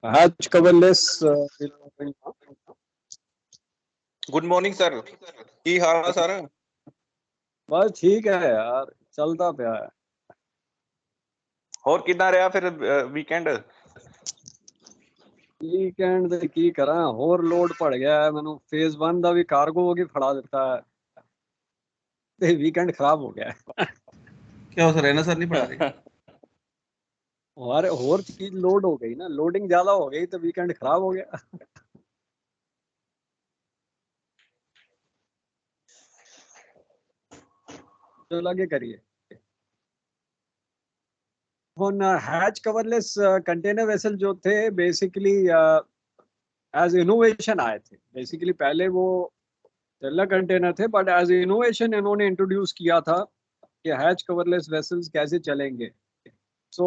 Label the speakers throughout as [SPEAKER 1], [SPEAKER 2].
[SPEAKER 1] hatch coverless
[SPEAKER 2] good morning sir, की हाल है sir?
[SPEAKER 1] बस ठीक है यार, चलता पिया है।
[SPEAKER 2] और कितना रहा फिर वीकेंड?
[SPEAKER 1] वीकेंड ਤੇ ਕੀ ਕਰਾਂ, ਹੋਰ ਲੋਡ ਪੜ ਗਿਆ ਹੈ ਮੈਨੂੰ। ਫੇਜ਼ 1 ਦਾ ਵੀ ਕਾਰਗੋ ਹੋ ਕੇ ਫੜਾ ਦਿੱਤਾ ਹੈ ਤੇ ਵੀਕਐਂਡ ਖਰਾਬ ਹੋ ਗਿਆ ਹੈ।
[SPEAKER 3] क्या हो सर, रहना सर नहीं पढ़ा रहे?
[SPEAKER 1] और चीज लोड हो गई ना, लोडिंग ज्यादा हो गई तो वीकेंड खराब हो गया। चलो आगे करिए। हैच कवरलेस कंटेनर वेसल जो थे बेसिकली एज इनोवेशन आए थे। बेसिकली पहले वो टेलर कंटेनर थे, बट एज इनोवेशन इन्होंने इंट्रोड्यूस किया था कि हैच कवरलेस वेसल्स कैसे चलेंगे। So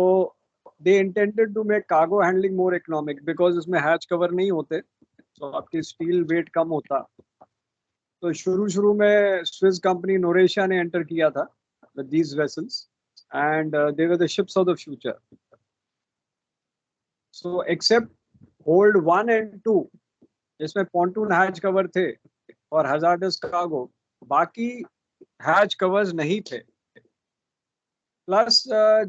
[SPEAKER 1] they intended to make cargo handling more economic, because इसमें हैच कवर नहीं होते तो आपकी स्टील वेट कम होता। तो शुरू में स्विस कंपनी नोरेशिया ने एंटर किया था with these vessels, and they were the ships of the future. So except hold 1 and 2 जिसमें pontoon hatch cover थे और hazardous cargo, बाकी hatch covers नहीं थे। प्लस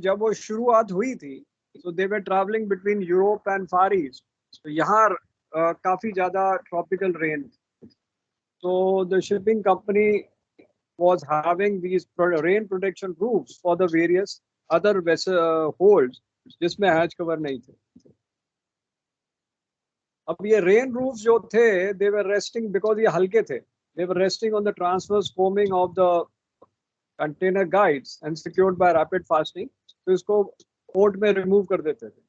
[SPEAKER 1] जब वो शुरुआत हुई थी so they were traveling between Europe and Far East, तो यहाँ काफी ज्यादा tropical rain, so the shipping company was having these rain protection roofs for the various other vessel holds जिसमें हैच कवर नहीं थे। अब ये रेन रूफ जो थे they were resting because ये हल्के थे, they were resting on the transverse coaming of the container guides and secured by rapid fastening, तो इसको पोर्ट में रिमूव कर देते थे।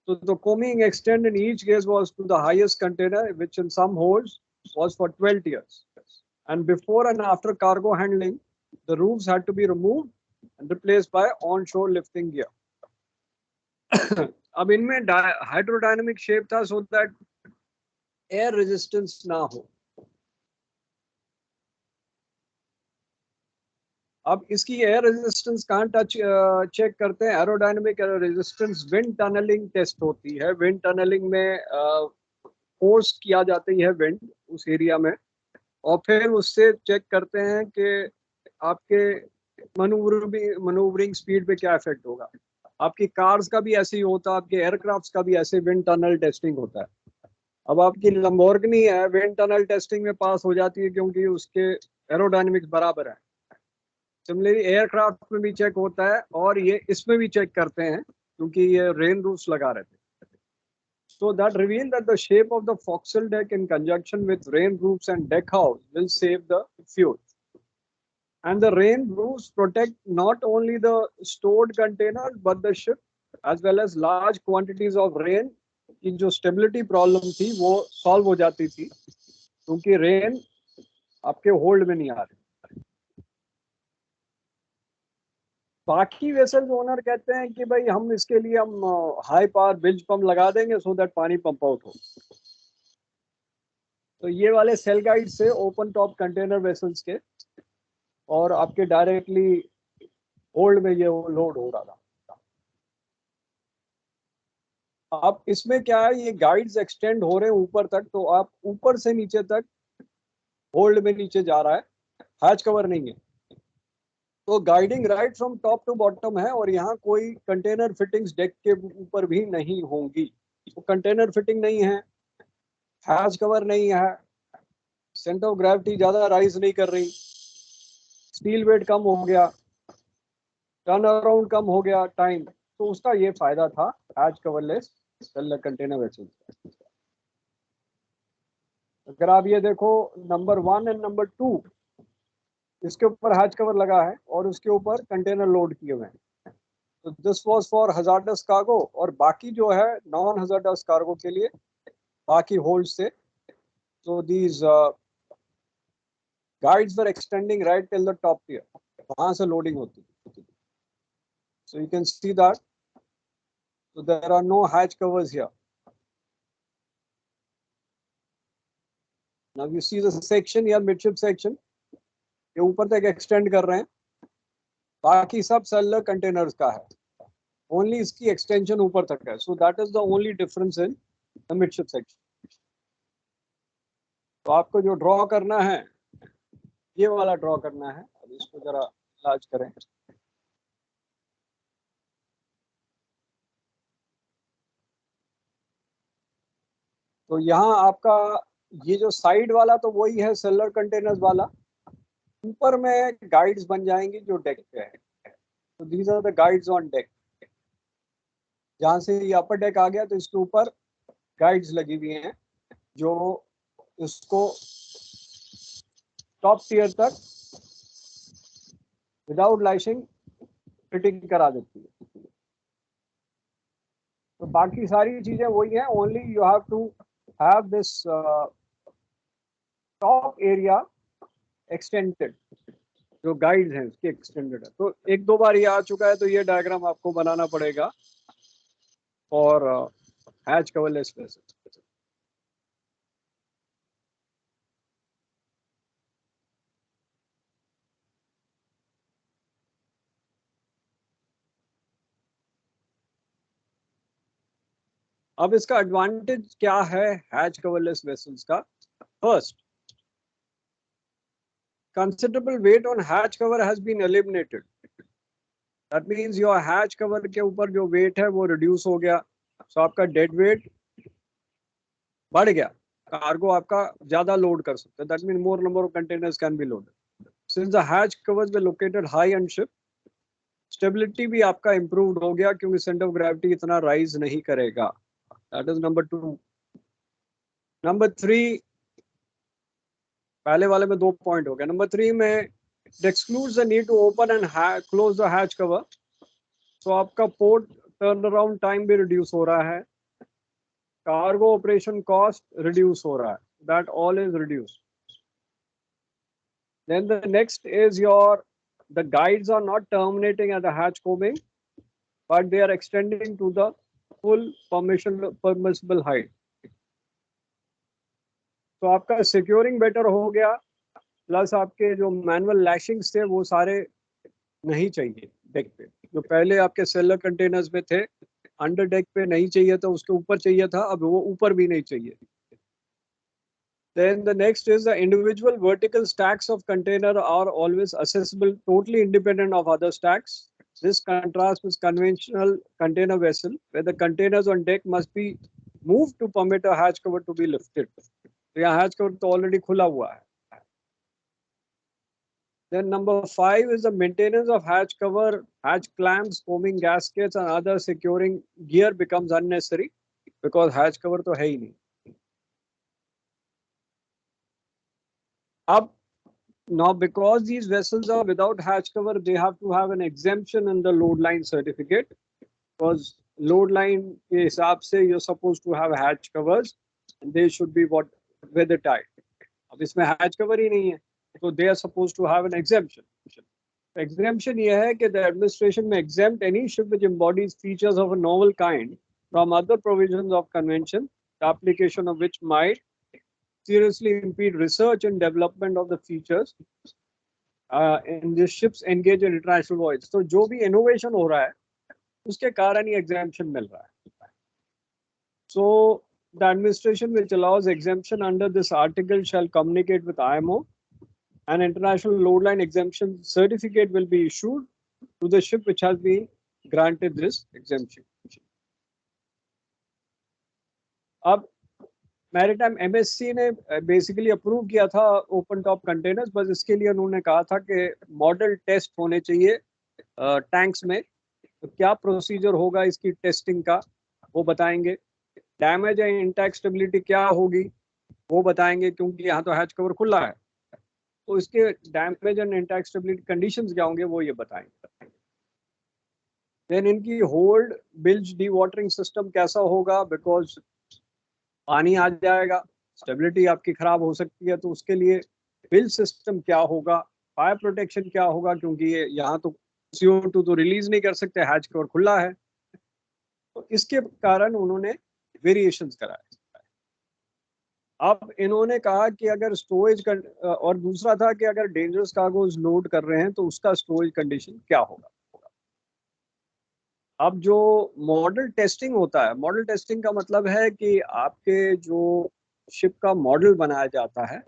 [SPEAKER 1] So the coaming extent in each case was to the highest container, which in some holds was for 12 years. And before and after cargo handling, the roofs had to be removed and replaced by onshore lifting gear. अब इनमें hydrodynamic shape था so that air resistance ना हो। अब इसकी air resistance कहाँ touch check करते हैं? Aerodynamic resistance wind tunneling test होती है। विंड टनलिंग में फोर्स किया जाती है विंड उस एरिया में, और फिर उससे चेक करते हैं कि आपके मनूवरिंग स्पीड पे क्या इफेक्ट होगा। आपकी कार्स का भी ऐसे ही होता है, आपके एयरक्राफ्ट्स का भी ऐसे विंड टनल टेस्टिंग होता है। अब आपकी लंबोर्गिनी है, विंड टनल टेस्टिंग में पास हो जाती है क्योंकि उसके एरोडायनेमिक्स बराबर है। सिमिलरली एयरक्राफ्ट में भी चेक होता है और ये इसमें भी चेक करते हैं क्योंकि ये रेन रूफ्स लगा रहे थे। So that revealed that the shape of the forecastle deck in conjunction with rain roofs and deck house will save the fuel. And the rain roofs protect not only the stored container but the ship as well as large quantities of rain की जो stability problem थी वो solve हो जाती थी क्योंकि rain आपके hold में नहीं आ रही। बाकी वेसल ओनर कहते हैं कि भाई हम इसके लिए हम हाई पावर बिल्ज पंप लगा देंगे सो दैट पानी पंप आउट हो। तो ये वाले सेल गाइड से ओपन टॉप कंटेनर वेसल्स के और आपके डायरेक्टली होल्ड में ये लोड हो रहा था। अब इसमें क्या है, ये गाइड्स एक्सटेंड हो रहे हैं ऊपर तक, तो आप ऊपर से नीचे तक होल्ड में नीचे जा रहा है, हैच कवर नहीं है। तो guiding right from top to bottom है और यहाँ कोई कंटेनर फिटिंग्स डेक के ऊपर भी नहीं होंगी। तो कंटेनर फिटिंग नहीं है, हैच कवर नहीं है, सेंटर ऑफ ग्रेविटी ज्यादा राइज नहीं कर रही, स्टील वेट कम हो गया, टर्न अराउंड कम हो गया टाइम, तो उसका ये फायदा था हैच कवरलेस कंटेनर वेसल। अगर आप ये देखो नंबर 1 एंड नंबर 2, इसके ऊपर हैच कवर लगा है और उसके ऊपर कंटेनर लोड किए हुए हैं। तो this was for hazardous cargo, और बाकी जो है नॉन हजार्डस कार्गो के लिए बाकी होल्ड से। तो these guides were extending right till the top tier, वहां से लोडिंग होती है। So you can see that. So there are no hatch covers here. Now you see the section here, midship section, ये ऊपर तक extend कर रहे हैं, बाकी सब सेलर कंटेनर्स का है। ओनली इसकी एक्सटेंशन ऊपर तक है, so that is the only difference in the midship section. तो आपको जो ड्रॉ करना है ये वाला ड्रॉ करना है। अब इसको जरा इलाज करें। तो यहाँ आपका ये जो साइड वाला तो वही है सेलर कंटेनर्स वाला, ऊपर में गाइड्स बन जाएंगी जो डेक पे है। तो these are the guides on deck. जहाँ से ये अपर डेक आ गया तो इसके ऊपर गाइड्स लगी हुई हैं जो इसको टॉप टियर तक विदाउट लाइशिंग फिटिंग करा देती है। तो बाकी सारी चीजें वही हैं, only you have to have this top area extended, जो गाइड्स हैं उसके एक्सटेंडेड है। तो एक दो बार ये आ चुका है तो ये डायग्राम आपको बनाना पड़ेगा और हैच कवरलेस वेसल। अब इसका एडवांटेज क्या है हैच कवरलेस वेसल्स का? First, considerable weight on hatch cover has been eliminated. That means your hatch cover के ऊपर जो weight है वो reduce हो गया, so आपका dead weight बढ़ गया, कार्गो आपका ज्यादा लोड कर सकते हैं। That means more number of containers can be loaded. Since the hatch covers were located high on ship, stability भी आपका improved हो गया क्योंकि center of gravity इतना rise नहीं करेगा। That is number 2. Number 3, पहले वाले में 2 पॉइंट हो गया। नंबर 3 में it excludes the need to open and close the hatch cover, so आपका पोर्ट टर्न अराउंड टाइम भी रिड्यूस हो रहा है, कार्गो ऑपरेशन कॉस्ट रिड्यूस हो रहा है, that all is reduced. Then the next is the guides are not terminating at the hatch combing, but they are extending to the full permissible height. तो आपका securing better हो गया, plus आपके जो manual लैशिंग्स थे वो सारे नहीं चाहिए डेक पे। जो पहले आपके सेलर कंटेनर्स में थे, अंडर डेक पे नहीं चाहिए था, उसके ऊपर चाहिए था, अब वो ऊपर भी नहीं चाहिए। Then the next is the individual vertical stacks of container are always accessible totally independent of other stacks. This contrasts with conventional container vessel where the containers on deck must be moved to permit a hatch cover to be lifted. तो यहाँ hatch cover तो already खुला हुआ है। Then number 5 is the maintenance of hatch cover, hatch clamps, foaming gaskets and other securing gear becomes unnecessary because hatch cover तो है ही नहीं। अब now because these vessels are without hatch cover, they have to have an exemption in the load line certificate, because load line के हिसाब से you're supposed to have hatch covers and they should be what weather tight. अब इसमें hatch cover ही नहीं है, so they are supposed to have an exemption. Exemption ये है कि the administration may exempt any ship which embodies features of a novel kind from other provisions of convention, the application of which might seriously impede research and development of the features in the ships engaged in international voyages. तो जो भी innovation हो रहा है उसके कारण ही exemption मिल रहा है। So the administration which allows exemption under this article shall communicate with IMO. An international load line exemption certificate will be issued to the ship which has been granted this exemption. अब maritime MSc ने basically approve किया था open top containers, बस इसके लिए उन्होंने कहा था कि मॉडल टेस्ट होने चाहिए टैंक्स में। तो क्या प्रोसीजर होगा इसकी टेस्टिंग का वो बताएंगे, डैमेज एंड इंटैक्ट स्टेबिलिटी क्या होगी वो बताएंगे, क्योंकि यहाँ तो हैच कवर खुला है, तो इसके damage and intact stability conditions क्या होंगे वो ये बताएंगे। देन इनकी hold builds D watering system कैसा होगा, बिकॉज पानी आ जाएगा, स्टेबिलिटी आपकी खराब हो सकती है, तो उसके लिए बिल्ज सिस्टम क्या होगा, फायर प्रोटेक्शन क्या होगा, क्योंकि ये यहाँ तो CO2 तो रिलीज नहीं कर सकते, हैच कवर खुला है, तो इसके कारण उन्होंने वेरिएशंस कराए। अब इन्होंने कहा कि अगर स्टोरेज और दूसरा था कि अगर डेंजरस कार्गोज लोड कर रहे हैं तो उसका स्टोरेज कंडीशन क्या होगा। अब जो मॉडल टेस्टिंग होता है, मॉडल टेस्टिंग का मतलब है कि आपके जो शिप का मॉडल बनाया जाता है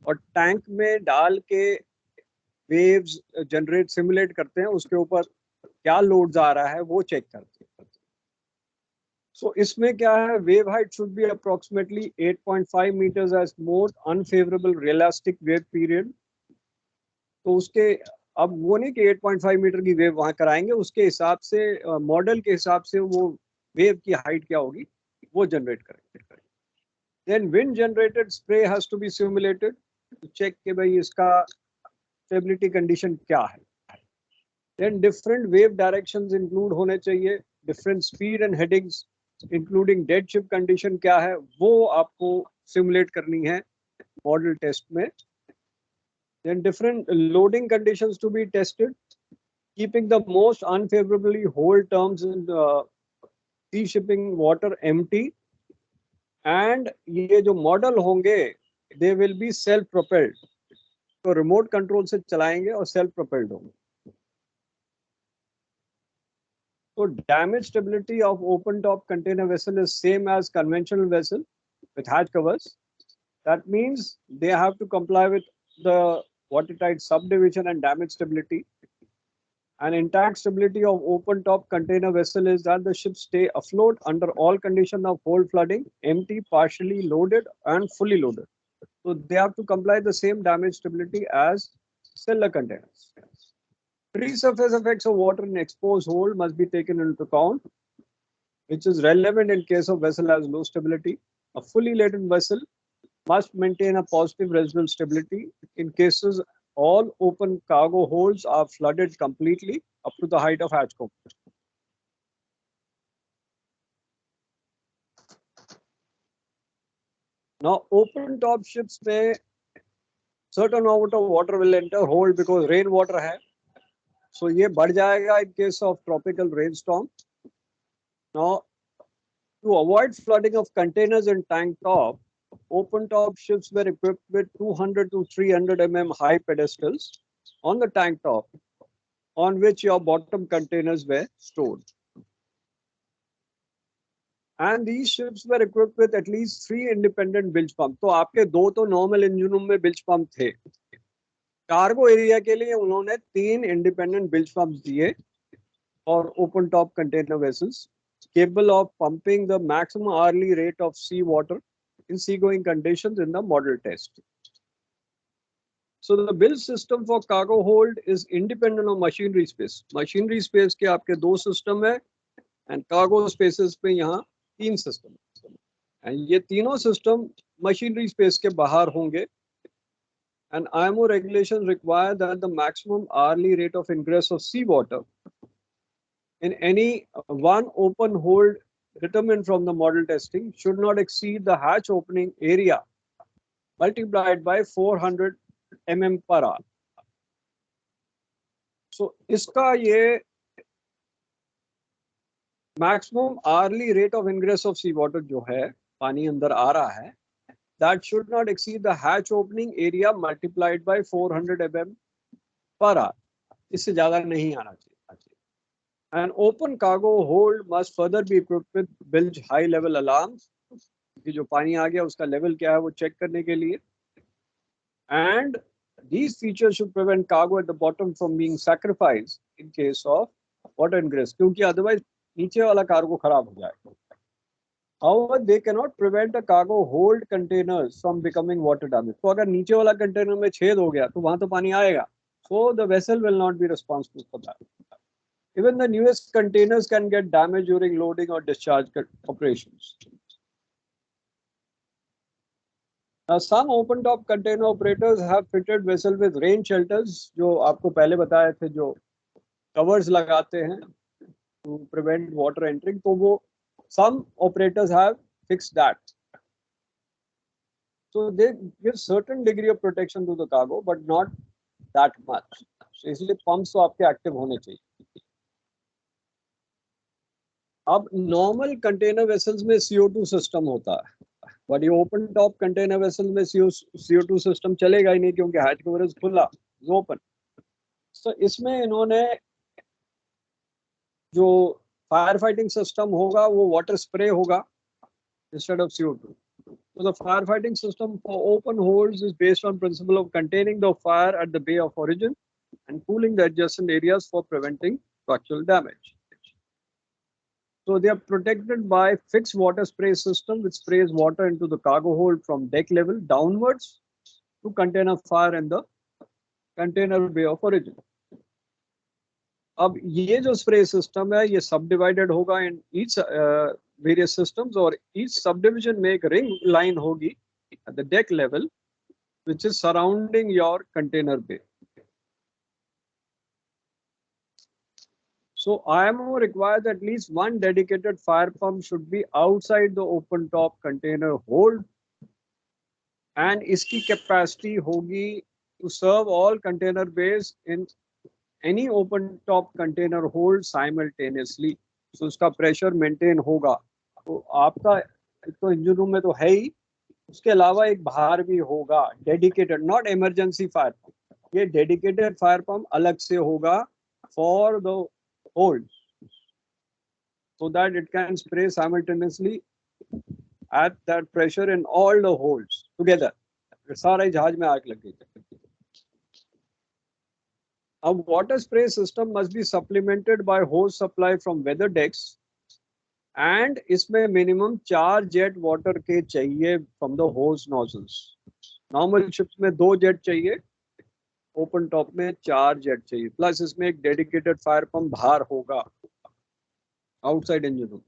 [SPEAKER 1] और टैंक में डाल के वेव्स जनरेट सिमुलेट करते हैं, उसके ऊपर क्या लोड्स आ रहा है वो चेक करते हैं। सो इसमें क्या है, wave height should be approximately 8.5 metres as most unfavourable realistic wave period. तो उसके, अब वो नहीं कि 8.5 मीटर की वेव वहां कराएंगे, उसके हिसाब से मॉडल के हिसाब से वो वेव की हाइट क्या होगी वो जनरेट करेंगे। Then wind generated spray has to be simulated to check कि भाई इसका स्टेबिलिटी कंडीशन क्या है। Then different wave directions include होने चाहिए, different speed and headings including dead ship condition क्या है वो आपको सिमुलेट करनी है मॉडल टेस्ट में। Then different loading conditions to be tested, keeping the most unfavorably hold terms in sea shipping water empty, and ये जो मॉडल होंगे they will be self propelled, तो रिमोट कंट्रोल से चलाएंगे और सेल्फ प्रोपेल्ड होंगे। So damage stability of open top container vessel is same as conventional vessel with hatch covers. That means they have to comply with the watertight subdivision and damage stability. An intact stability of open top container vessel is that the ship stay afloat under all conditions of hold flooding, empty, partially loaded, and fully loaded. So they have to comply the same damage stability as cellular containers. Pre-surface effects of water in exposed hold must be taken into account, which is relevant in case of vessel has low stability. A fully laden vessel must maintain a positive residual stability. In cases all open cargo holds are flooded completely up to the height of hatch cover. Now, open top ships may certain amount of water will enter hold because rain water है, so ये बढ़ जाएगा in case of tropical rainstorm. Now, to avoid flooding of containers in tank top, open top ships were equipped with 200 to 300 mm high pedestals on the tank top, on which your bottom containers were stored. And these ships were equipped with at least 3 independent bilge pumps. तो आपके दो तो normal इंजनों में builds pump थे, cargo area के लिए उन्होंने 3 इंडिपेंडेंट बिल्ज पंप्स दिए और open top container vessels capable of pumping the maximum hourly rate of sea water in seagoing conditions in the model test. So the bilge system for cargo hold is independent of machinery space. Machinery space के आपके दो system है and cargo spaces पे यहाँ 3 system है, and ये तीनों system machinery space के बाहर होंगे. And IMO regulations require that the maximum hourly rate of ingress of seawater in any one open hold determined from the model testing should not exceed the hatch opening area multiplied by 400 mm per hour. So इसका ये maximum hourly rate of ingress of seawater जो है, पानी अंदर आ रहा है, that should not exceed the hatch opening area multiplied by 400 mm per hour. इससे ज़्यादा नहीं आना चाहिए. An open cargo hold must further be equipped with bilge high level alarms, कि जो पानी आ गया उसका लेवल क्या है वो चेक करने के लिए. And these features should prevent cargo at the bottom from being sacrificed in case of water ingress, क्योंकि otherwise नीचे वाला कार्गो खराब हो जाएगा. However, they cannot prevent a cargo hold containers from becoming water damaged. तो अगर नीचे वाला कंटेनर में छेद हो गया तो वहां तो पानी आएगा. So the vessel will not be responsible for that. Even the newest containers can get damaged during loading or discharge operations. Now, some open top container operators have fitted vessel with rain shelters, जो आपको पहले बताए थे, जो covers लगाते हैं to prevent water entering. तो वो some operators have fixed that. So they give certain degree of protection to the cargo, but not that much. So इसलिए pumps तो आपके active होने चाहिए. अब नॉर्मल कंटेनर वेसल्स में CO2 सिस्टम होता है, बट ये ओपन टॉप कंटेनर वेसल में CO2 सिस्टम चलेगा ही नहीं, क्योंकि हैच कवरेज खुला, ओपन. तो इसमें इन्होंने जो फायर फाइटिंग सिस्टम होगा वो वाटर स्प्रे होगा instead of CO2. So the firefighting system for open holes is based on principle of containing the fire at the bay of origin and cooling the adjacent areas for preventing structural damage. So they are protected by fixed water spray system which sprays water into the cargo hold from deck level downwards to contain a fire in the container bay of origin. अब ये जो spray system है ये सब divided होगा in each various systems और each subdivision में एक रिंग लाइन होगी at the deck level which is surrounding your container bay. So IMO requires at least one dedicated fire pump should be outside the open top container hold and इसकी capacity होगी to serve all container bays in any open top container hold simultaneously. So उसका pressure maintain होगा. तो आपका तो engine room में तो है ही, उसके अलावा एक बाहर भी होगा dedicated, not emergency fire pump. ये डेडिकेटेड फायर पंप अलग से होगा for the hold so that it can spray simultaneously at that pressure in all the holes together. सारे जहाज में आग लग गई. A water spray system must be supplemented by hose supply from weather decks and इसमें minimum 4 jet water के चाहिए from the hose nozzles. Normal ships में 2 jet चाहिए, open top में 4 jet चाहिए, plus इसमें एक dedicated fire pump बाहर होगा outside engine room.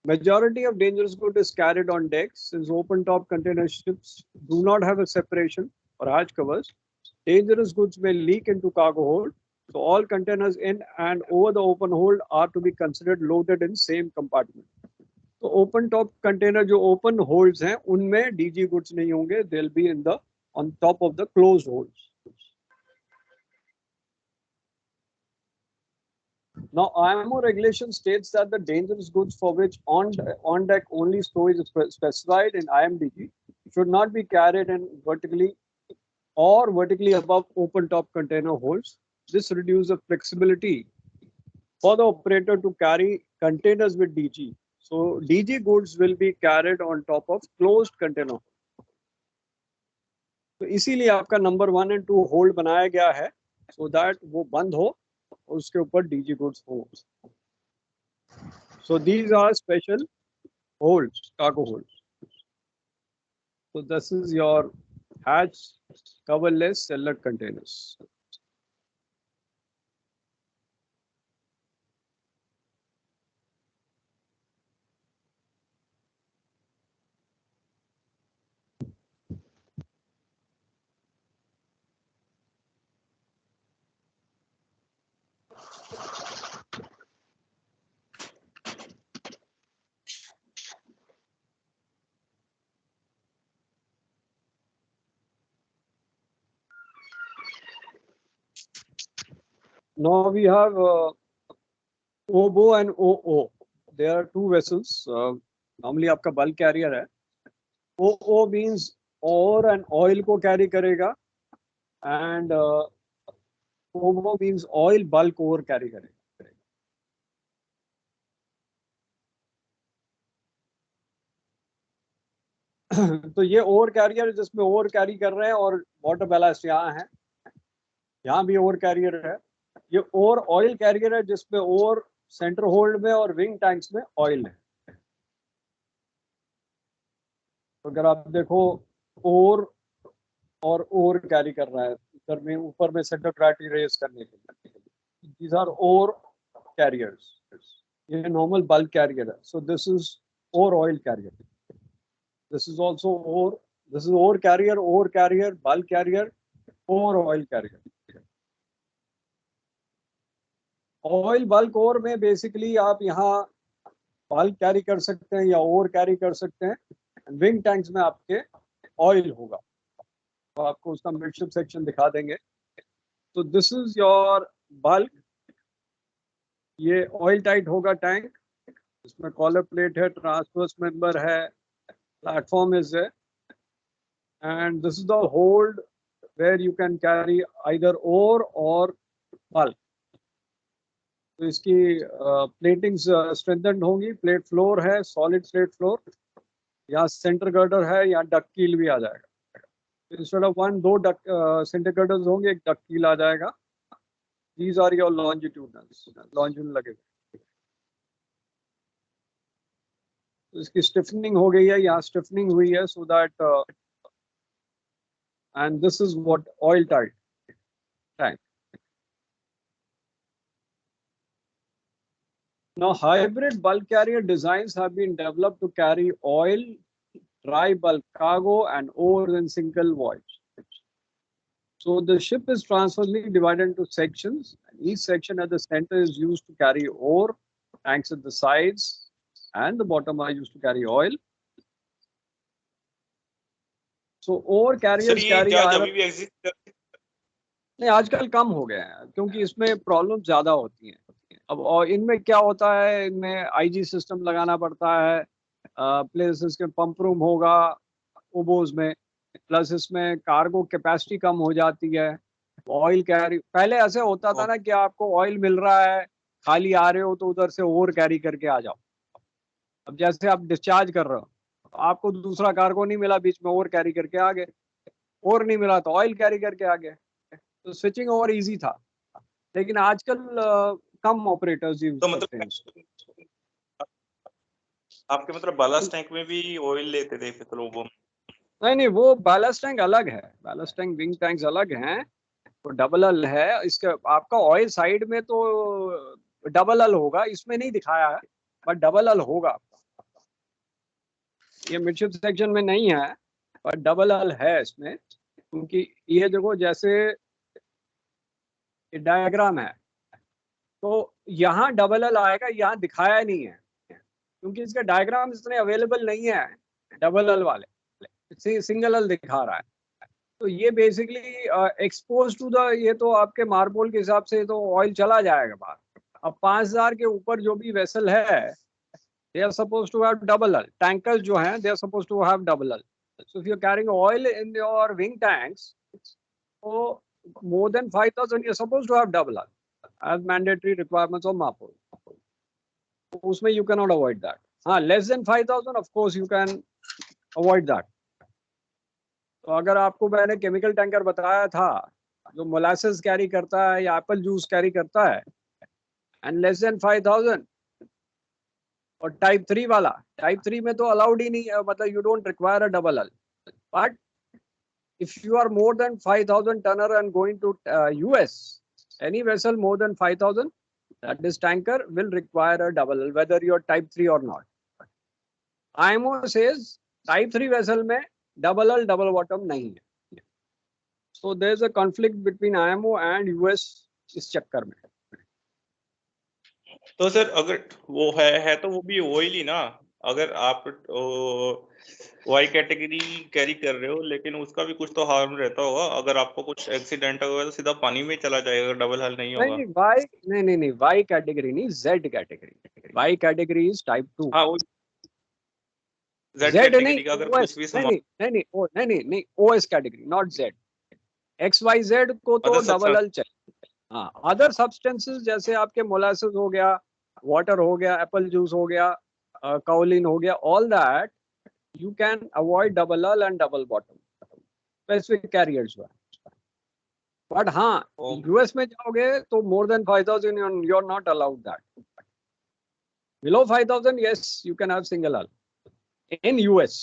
[SPEAKER 1] Majority of dangerous goods is carried on decks since open top container ships do not have a separation or hatch covers. Dangerous goods may leak into cargo hold, so all containers in and over the open hold are to be considered loaded in same compartment. तो open top container जो open holds हैं उनमें DG goods नहीं होंगे, they'll be in the on top of the closed holds. Now IMO regulation states that the dangerous goods for which on deck only storage is specified in IMDG should not be carried in vertically or vertically above open top container holds. This reduces the flexibility for the operator to carry containers with DG. So DG goods will be carried on top of closed container. तो इसीलिए आपका number 1 and 2 hold बनाया गया है so that वो बंद हो और उसके ऊपर DG goods हो. So these are special holds, cargo holds. So this is your hatch coverless cellular containers. Now we have OBO and OO. There are two vessels. Normally आपका bulk carrier है. OO means ore and oil को carry करेगा, and OBO means oil bulk ore carry करेगा. तो ये over career जिसमें over carry कर रहे हैं और वाटर बैलास्ट यहाँ है, यहाँ भी ओवर कैरियर है. ये ओवर ऑयल कैरियर है जिसमें ओवर सेंटर होल्ड में और विंग टैंक्स में ऑयल है. तो अगर आप देखो ओवर और ओवर कैरी कर रहा है इधर में, ऊपर में सेंटर ग्रेविटी रेज करने के लिए, दीज आर ओवर कैरियर्स. ये नॉर्मल बल्क कैरियर है. So this is ore oil carrier. This is also ore. This is ore carrier, bulk carrier, ore oil carrier. Oil bulk ore में basically आप यहाँ bulk carry कर सकते हैं या ore carry कर सकते हैं. Wing tanks में आपके oil होगा. तो आपको उसका midship section दिखा देंगे. So this is your bulk. ये oil tight होगा tank. इसमें collar plate है, transverse member है, platform is there, and this is the hold where you can carry either ore or bulk. तो इसकी प्लेटिंग स्ट्रेंथेंड होंगी। प्लेट फ्लोर है, solid plate floor, यहाँ सेंटर गर्डर है, यहाँ डक कील भी आ जाएगा। Instead of 1 2 duck centre girders होंगे, एक डक कील आ जाएगा। दीज आर योर लॉन्जिट्यूडनल लगे। तो इसकी स्टिफनिंग हो गई है, यहाँ स्टिफनिंग हुई है, so that and this is what oil tight tank. Now, hybrid bulk carrier designs have been developed to carry oil, dry bulk cargo, and ores in single voyage. So the ship is transversely divided into sections, and each section at the center is used to carry ore, tanks at the sides, and the bottom are used to carry oil. So ore carriers carry iron. नहीं, आजकल कम हो गए हैं क्योंकि इसमें problem ज्यादा होती हैं। अब और इनमें क्या होता है, इनमें आईजी सिस्टम लगाना पड़ता है, प्लस इसके पंप रूम होगा ओबोज में, प्लस इसमें कार्गो कैपेसिटी कम हो जाती है। ऑयल कैरी पहले ऐसे होता था ना कि आपको ऑयल मिल रहा है, खाली आ रहे हो तो उधर से और कैरी करके आ जाओ। अब जैसे आप डिस्चार्ज कर रहे हो, आपको दूसरा कार्गो नहीं मिला, बीच में और कैरी करके आ गए, और नहीं मिला तो ऑयल कैरी करके आ गए। तो स्विचिंग और इजी था, लेकिन आजकल कम ऑपरेटर्स यूज करते हैं।
[SPEAKER 2] आपके मतलब बालास्ट टैंक में भी ऑयल लेते थे पेट्रोल?
[SPEAKER 1] नहीं, वो बैलेस्ट टैंक अलग है, बैलेस्ट टैंक विंग टैंक्स अलग हैं, वो डबल अल है। इसका आपका ऑयल साइड में तो डबल अल होगा, इसमें नहीं दिखाया है, बट डबल अल होगा। ये मिडशिप सेक्शन में नहीं है, पर डबल अल है इसमें, क्योंकि ये देखो जैसे डायग्राम है, तो यहाँ डबल एल आएगा, यहाँ दिखाया नहीं है क्योंकि इसका डायग्राम इतने अवेलेबल नहीं है डबल एल वाले, सिंगल एल दिखा रहा है। तो ये बेसिकली एक्सपोज टू द, ये तो आपके मार्बल के हिसाब से तो ऑयल चला जाएगा बाहर। अब 5000 के ऊपर जो भी वेसल है, they are suppose to have double hull. Tankers जो हैं, they are suppose to have double hull. So if you are carrying oil in your wing tanks, तो more than 5000 you're supposed to have double R as mandatory requirements of MAPOL. उसमें you cannot avoid that. हाँ, less than 5000 of course you can avoid that. तो अगर आपको मैंने chemical tanker बताया था जो मोलासेस कैरी करता है या एप्पल जूस कैरी करता है, एंड लेस देन 5000, और टाइप 3 वाला, टाइप 3 में तो अलाउड ही नहीं है, मतलब you don't require a double L. But if you are more than 5000 tonner and going to US, any vessel more than 5000, that is tanker, will require a double L, whether you are type 3 or not. IMO says type 3 vessel में double L double bottom नहीं है, so there is a conflict between IMO and US इस चक्कर में।
[SPEAKER 2] तो sir अगर वो है तो वो भी ऑयल ही ना। अगर आप वाई कैटेगरी कैरी कर रहे हो, लेकिन उसका भी कुछ तो हार्म रहता होगा। अगर आपको कुछ एक्सीडेंट होगा तो सीधा पानी में चला जाएगा, डबल हल नहीं होगा।
[SPEAKER 1] नहीं, वाई नहीं, वाई कैटेगरी नहीं, Z category. Y category is type 2।
[SPEAKER 2] हाँ, वो
[SPEAKER 1] जेड नहीं,
[SPEAKER 2] अगर कुछ भी
[SPEAKER 1] नहीं, OS category, not Z. X Y Z को तो डबल एल चाहिए। हाँ, अदर सब्सटेंसेस जैसे आपके मोलासेस हो गया, वाटर हो गया, एप्पल जूस हो गया, काउलिन हो गया, all that you can avoid double L and double bottom specific carriers में। but हाँ, US में जाओगे तो more than 5000 you're not allowed that। below 5000 yes you can have single L in US,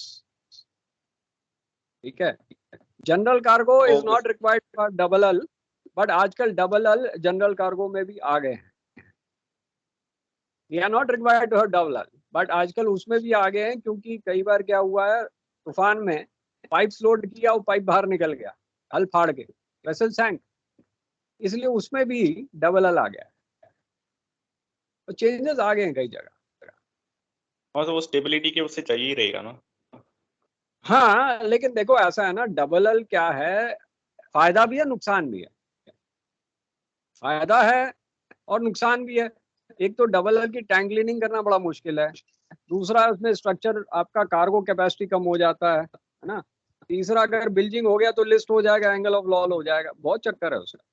[SPEAKER 1] ठीक है। General cargo is not required for double L, but आजकल double L general cargo में भी आ गए हैं। they are not required to have double L, but आजकल उसमें भी आ गए हैं, क्योंकि कई बार क्या हुआ है, तूफान में पाइप लोड किया, वो पाइप बाहर निकल गया, हल फाड़ के वेसल सैंक, इसलिए उसमें भी डबल एल आ गया। तो चेंजेस आ गए हैं कई जगह।
[SPEAKER 2] हाँ, तो वो स्टेबिलिटी के उससे चाहिए ही रहेगा ना।
[SPEAKER 1] हाँ, लेकिन देखो ऐसा है ना, डबल एल क्या है, फायदा भी है नुकसान भी है। फायदा है और नुकसान भी है। एक तो डबल एल की टैंक क्लीनिंग करना बड़ा मुश्किल है, दूसरा उसमें स्ट्रक्चर आपका कार्गो कैपेसिटी कम हो जाता है ना, तीसरा अगर बिल्जिंग हो गया तो लिस्ट हो जाएगा, एंगल ऑफ लॉल हो जाएगा, बहुत चक्कर है उसका।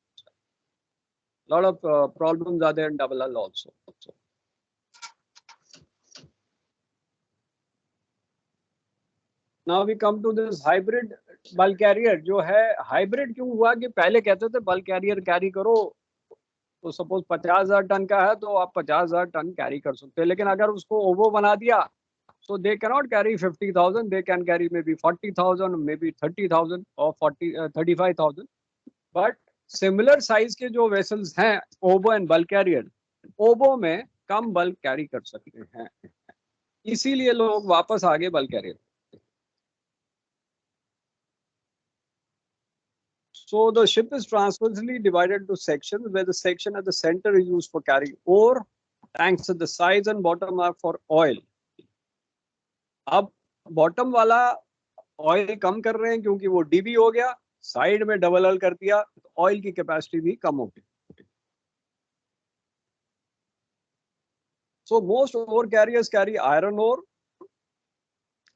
[SPEAKER 1] lot of problems are there in double hull also. Now we come to this hybrid bulk carrier. जो है hybrid क्यों हुआ कि पहले कहते थे bulk carrier कैरी करो तो सपोज 50,000 टन का है तो आप 50,000 टन कैरी कर सकते हैं, लेकिन अगर उसको ओवो बना दिया so they cannot carry 50,000, they can carry maybe 40,000, maybe 30,000 or 35,000. But similar size के जो vessels हैं ओबो एंड बल्क कैरियर, ओबो में कम बल्क कैरी कर सकते हैं, इसीलिए लोग वापस आगे bulk carrier. So the ship is transversely divided into sections, where the section at the center is used for carrying ore, tanks at the sides and bottom are for oil. अब bottom वाला oil कम कर रहे हैं क्योंकि वो dB हो गया, side में डबल हल कर दिया तो ऑयल की कैपेसिटी भी कम हो गई. So most ore carriers carry iron ore,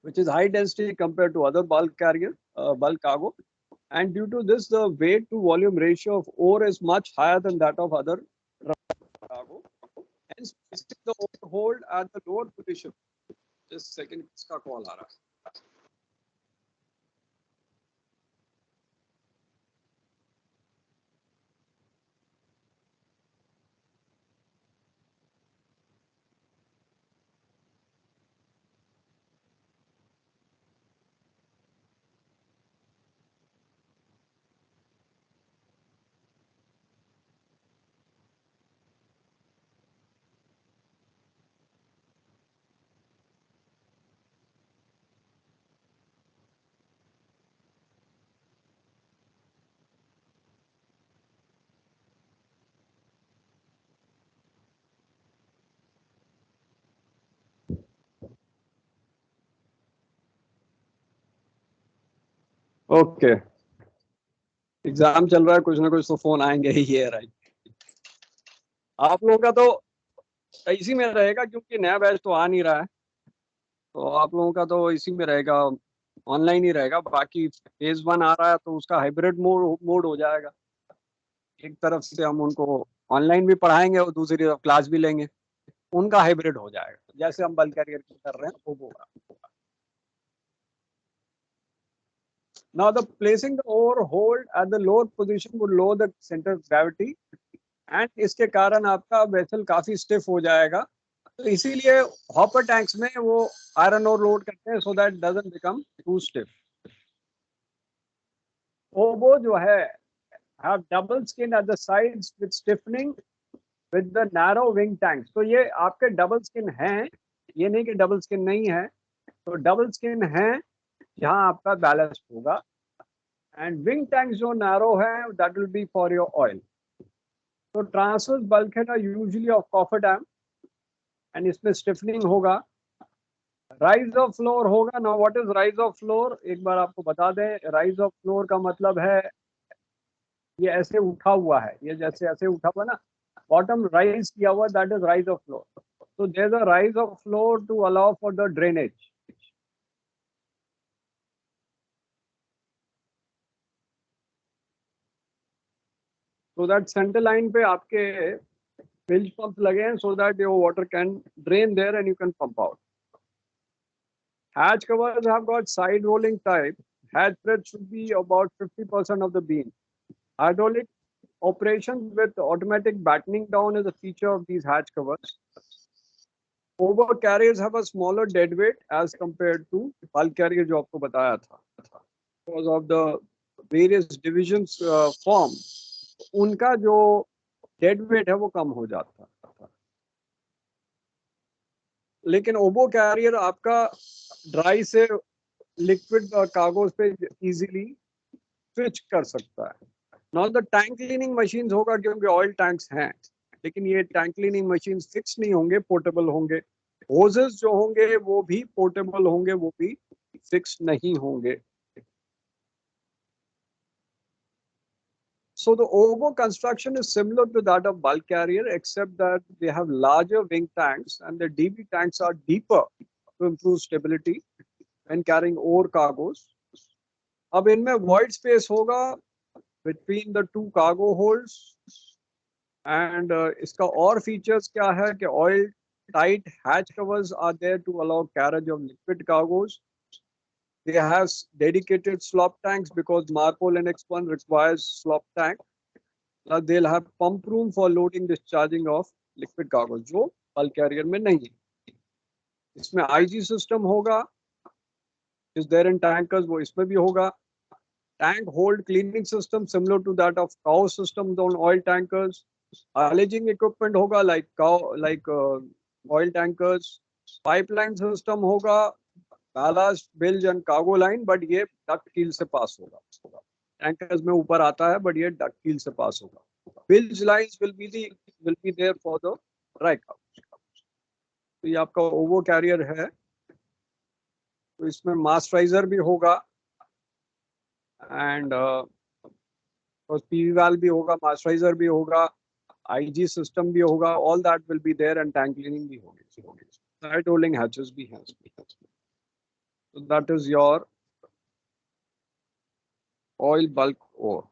[SPEAKER 1] which is high density compared to other bulk carrier, bulk cargo. And due to this, the weight to volume ratio of ore is much higher than that of other cargo. Hence, the ore hold at the lower position. Just second, इसका call आ रहा है. Okay, exam चल रहा है, कुछ ना कुछ तो फोन आएंगे ही. ये राइट, आप लोगों का तो इसी में रहेगा क्योंकि नया बैच तो आ नहीं रहा है, तो आप लोगों का तो इसी में रहेगा, ऑनलाइन ही रहेगा. बाकी फेज 1 आ रहा है तो उसका हाइब्रिड मोड हो जाएगा. एक तरफ से हम उनको ऑनलाइन भी पढ़ाएंगे और दूसरी तरफ क्लास भी लेंगे, उनका हाइब्रिड हो जाएगा जैसे हम बल्क कैरियर कर रहे हैं वो होगा. Now the placing the ore hold at the lower position would lower the center of gravity and इसके कारण आपका वेसल काफी स्टिफ हो जाएगा. तो इसीलिए हॉपर टैंक्स में वो आयरन ओर लोड करते हैं so that doesn't become too stiff. ओबो जो है have double skin at the sides with stiffening with the narrow wing tanks. तो ये आपके डबल स्किन हैं, ये नहीं कि डबल स्किन नहीं है, तो डबल स्किन है जहां आपका बैलेंस होगा. एंड विंग टैंक्स जो नैरो है that will B for your oil. तो ट्रांसवर्स बल्क है ना usually of coffer dam and इसमें स्टिफनिंग होगा. राइज ऑफ फ्लोर होगा. ना what is rise of floor, एक बार आपको बता दें. राइज ऑफ फ्लोर का मतलब है ये ऐसे उठा हुआ है, ये जैसे ऐसे उठा हुआ ना, बॉटम राइज किया हुआ, that is rise of floor. तो there is a rise of floor to allow for the drainage. so that center line पे आपके bilge pumps लगे हैं so that your water can drain there and you can pump out. Hatch covers have got side rolling type. Hatch breadth should be about 50% of the beam. Hydraulic operations with automatic battening down is a feature of these hatch covers. Over carriers have a smaller deadweight as compared to bulk carrier जो आपको बताया था. Because of the various divisions formed, उनका जो dead weight है वो कम हो जाता था. लेकिन ओबो कैरियर आपका ड्राई से लिक्विड कार्गोस पे इजीली स्विच कर सकता है. Not the tank cleaning machines होगा क्योंकि ऑयल टैंक्स हैं, लेकिन ये टैंक क्लीनिंग मशीन्स फिक्स नहीं होंगे, पोर्टेबल होंगे. होजेस जो होंगे वो भी पोर्टेबल होंगे, वो भी फिक्स नहीं होंगे. So the obo construction is similar to that of bulk carrier, except that they have larger wing tanks and the DB tanks are deeper to improve stability when carrying ore cargoes. अब इनमें void space होगा between the two cargo holds and इसका और features क्या है कि oil tight hatch covers are there to allow carriage of liquid cargoes. They have dedicated slop tanks because Marpol NX1 requires slop tank. They'll have pump room for loading discharging of liquid cargo जो bulk carrier में नहीं है. इसमें IG system होगा, is there in tankers, वो इसमें भी होगा. Tank hold cleaning system similar to that of cow systems on oil tankers. Alleging equipment होगा like oil tankers. Pipeline system होगा, ballast, bilge and cargo line, but ये duct keel से पास होगा. टैंकर्स में ऊपर आता है बट ये डक्ट कील से पास होगा. Bilge lines will be there for the dry cargo. तो ये आपका ओवो कैरियर है. तो इसमें मास्टराइजर भी होगा एंड पीवी वाल्व भी होगा, मास्टराइजर भी होगा, आईजी सिस्टम भी होगा. All that will be there and tank cleaning भी होगी. साइड होल्डिंग हैचेस भी हैं. So that is your oil bulk ore.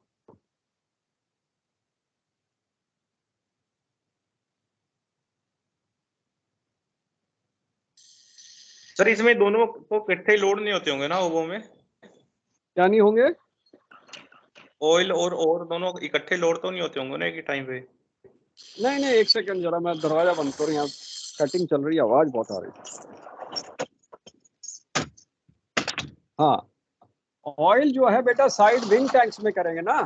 [SPEAKER 2] Sir इसमें दोनों को इकट्ठे लोड नहीं होते होंगे ना ओवो में?
[SPEAKER 1] क्या नहीं होंगे?
[SPEAKER 2] ऑयल और दोनों इकट्ठे लोड तो नहीं होते होंगे ना एक ही टाइम पे?
[SPEAKER 1] नहीं, एक सेकंड जरा मैं दरवाजा बंद करूं. यहाँ कटिंग चल रही है, आवाज बहुत आ रही है. हाँ, ऑयल जो है बेटा साइड विंग टैंक्स में करेंगे ना.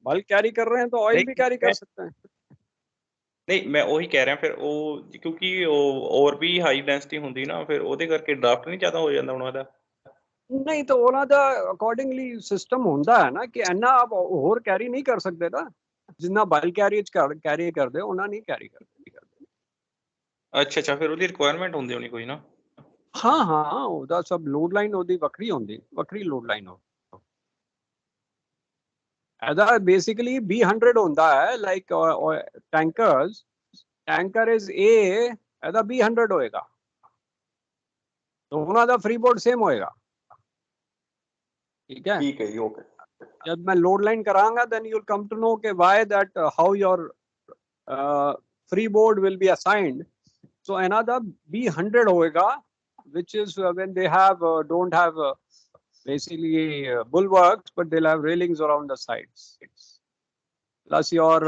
[SPEAKER 1] बल्क कैरी कर रहे हैं तो ऑयल भी कैरी कर सकते हैं.
[SPEAKER 2] नहीं, मैं वही कह रहा फिर वो क्योंकि और भी हाई डेंसिटी ਹੁੰਦੀ ना, फिर ਉਹਦੇ ਕਰਕੇ ਡਰਾਫਟ ਨਹੀਂ ਜ਼ਿਆਦਾ ਹੋ ਜਾਂਦਾ ਉਹਨਾਂ ਦਾ?
[SPEAKER 1] नहीं तो ਉਹਨਾਂ ਦਾ ਅਕੋਰਡਿੰਗਲੀ ਸਿਸਟਮ ਹੁੰਦਾ ਹੈ ਨਾ ਕਿ ਇੰਨਾ ਆਪ ਹੋਰ ਕੈਰੀ ਨਹੀਂ ਕਰ ਸਕਦੇ ਨਾ, ਜਿੰਨਾ ਬਲਕ ਕੈਰੀਜ ਕੈਰੀ ਕਰਦੇ ਉਹਨਾਂ ਨਹੀਂ ਕੈਰੀ ਕਰਦੇ.
[SPEAKER 2] ਅੱਛਾ, ਫਿਰ ਉਹਦੀ ਰਿਕੁਆਇਰਮੈਂਟ ਹੁੰਦੀ ਹੋਣੀ ਕੋਈ ਨਾ?
[SPEAKER 1] ਹਾਂ, ਉਹਦਾ ਸਭ ਲੋਡ ਲਾਈਨ ਉਹਦੀ ਵੱਖਰੀ ਹੁੰਦੀ, ਵੱਖਰੀ ਲੋਡ ਲਾਈਨ ਹੋ. ਇਹਦਾ ਬੇਸਿਕਲੀ B100 ਹੁੰਦਾ ਹੈ, ਲਾਈਕ ਟੈਂਕਰਸ. ਟੈਂਕਰ ਇਜ਼ A, ਇਹਦਾ B100 ਹੋਏਗਾ. तो ਉਹਨਾਂ ਦਾ ਫ੍ਰੀ ਬੋਰਡ ਸੇਮ ਹੋਏਗਾ. ठीक है
[SPEAKER 2] जी, ओके.
[SPEAKER 1] जब मैं लोड लाइन कराऊंगा then you'll come to know के why that how your free board will be assigned. So another B100 होएगा, which is when they have don't have basically bulwarks, but they'll have railings around the sides. Plus your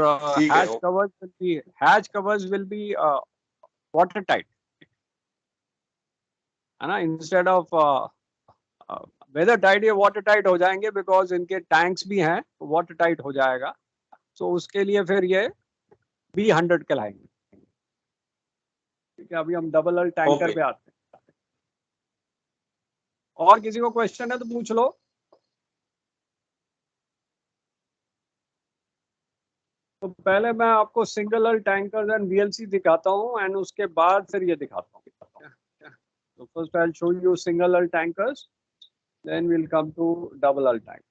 [SPEAKER 1] hatch covers will be watertight, है ना, instead of weather tight. ये water tight हो जाएंगे because इनके tanks भी हैं, water tight हो जाएगा. सो उसके लिए फिर ये B100 कहलाएंगे. ठीक है, अभी हम डबल हल टैंकर पे आते हैं. और किसी को क्वेश्चन है तो पूछ लो. तो पहले मैं आपको सिंगल हल टैंकर एंड VLC दिखाता हूँ एंड उसके बाद फिर ये दिखाता हूँ. तो first I will show you single हल tankers, then we'll come to double hull tank.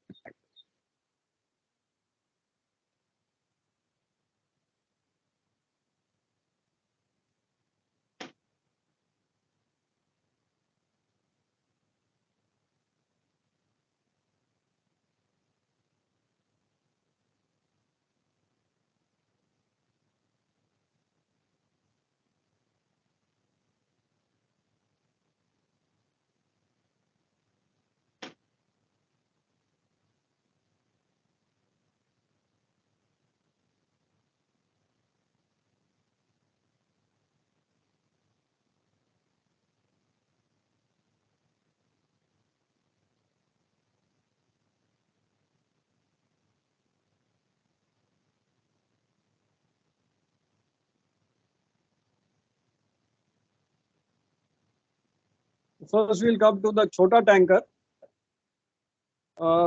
[SPEAKER 1] First we'll come to the छोटा tanker,